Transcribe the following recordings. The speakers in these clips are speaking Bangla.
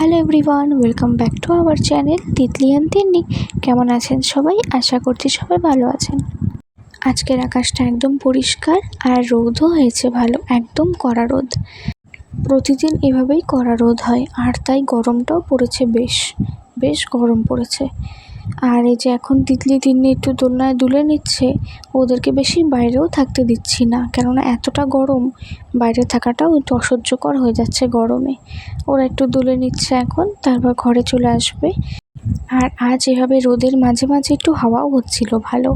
Hello everyone, welcome back to our channel Titli and Tinni. কেমন আছেন সবাই? আশা করছি সবাই ভালো আছেন। আজকের আকাশটা একদম পরিষ্কার আর রোদও হয়েছে ভালো, একদম কড়া রোদ। প্রতিদিন এভাবেই কড়া রোদ হয় আর তাই গরমটাও পড়েছে, বেশ গরম পড়েছে। আর এই যে এখন তিতলি তিন্নি একটু দোলনায় দুলে নিচ্ছে, ওদেরকে বেশি বাইরেও থাকতে দিচ্ছি না, কেননা এতটা গরম বাইরে থাকাটাও একটু অসহ্যকর হয়ে যাচ্ছে গরমে। ওরা একটু দুলে নিচ্ছে এখন, তারপর ঘরে চলে আসবে। আর আজ এভাবে রোদের মাঝে মাঝে একটু হাওয়াও হচ্ছিল ভালো।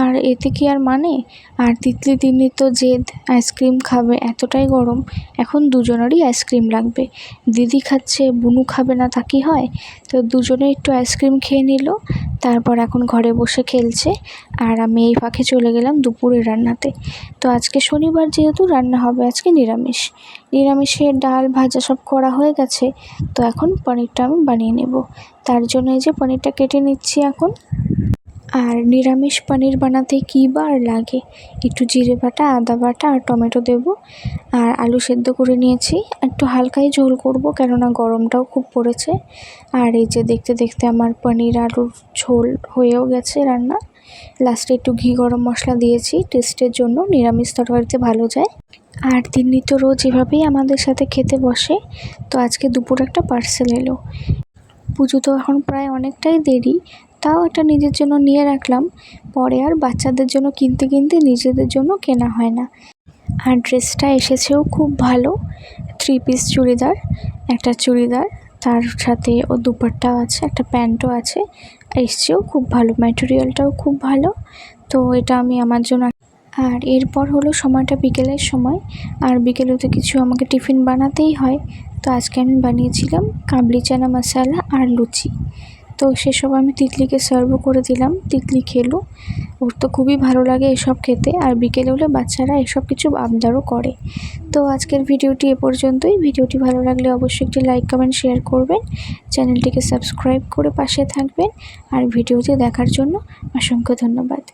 আর এতে কি আর মানে? আর তিতলি তিন্নি তো জেদ, আইসক্রিম খাবে, এতটাই গরম এখন দুজনেরই আইসক্রিম লাগবে। দিদি খাচ্ছে, বুনু খাবে না, তা কি হয়? তো দুজনে একটু আইসক্রিম খেয়ে নিল, তারপর এখন ঘরে বসে খেলছে। আর আমি এই ফাঁকে চলে গেলাম দুপুরের রান্নাতে। তো আজকে শনিবার যেহেতু রান্না হবে আজকে নিরামিষের ডাল ভাজা সব করা হয়ে গেছে। তো এখন পনিরটা আমি বানিয়ে নেব। তার জন্য এই যে পনিরটা কেটে নিচ্ছি এখন। আর নিরামিষ পনির বানাতে কী বা আর লাগে, একটু জিরে বাটা, আদা বাটা আর টমেটো দেব। আর আলু সেদ্ধ করে নিয়েছি, একটু হালকাই ঝোল করব কেননা গরমটাও খুব পড়েছে। আর এই যে দেখতে দেখতে আমার পনির আলুর ঝোল হয়েও গেছে রান্না। লাস্টে একটু ঘি গরম মশলা দিয়েছি টেস্টের জন্য, নিরামিষ তরকারিতে ভালো যায়। আর তিন্নি তো রোজ এভাবেই আমাদের সাথে খেতে বসে। তো আজকে দুপুর একটা পার্সেল এলো। পুজো তো এখন প্রায় অনেকটাই দেরি, তাও একটা নিজের জন্য নিয়ে রাখলাম। পরে আর বাচ্চাদের জন্য কিনতে কিনতে নিজেদের জন্য কেনা হয় না। আর ড্রেসটা এসেছেও খুব ভালো, 3 পিস চুড়িদার, একটা চুড়িদার, তার সাথে ও দুপাট্টাও আছে, একটা প্যান্টও আছে। এসছেও খুব ভালো, ম্যাটেরিয়ালটাও খুব ভালো। তো এটা আমি আমার জন্য। আর এরপর হলো সময়টা বিকেলের সময়, আর বিকেলে তো কিছু আমাকে টিফিন বানাতেই হয়। তো আজকে আমি বানিয়েছিলাম কাবলি চানা মশলা আর লুচি। তো সেসব আমি তিতলিকে সার্ভও করে দিলাম, তিতলি খেলো। ওর তো খুবই ভালো লাগে এসব খেতে, আর বিকেলে হলে বাচ্চারা এসব কিছু আবদারও করে। তো আজকের ভিডিওটি এ পর্যন্তই। ভিডিওটি ভালো লাগলে অবশ্যই একটি লাইক কমেন্ট শেয়ার করবেন, চ্যানেলটিকে সাবস্ক্রাইব করে পাশে থাকবেন। আর ভিডিওটি দেখার জন্য অসংখ্য ধন্যবাদ।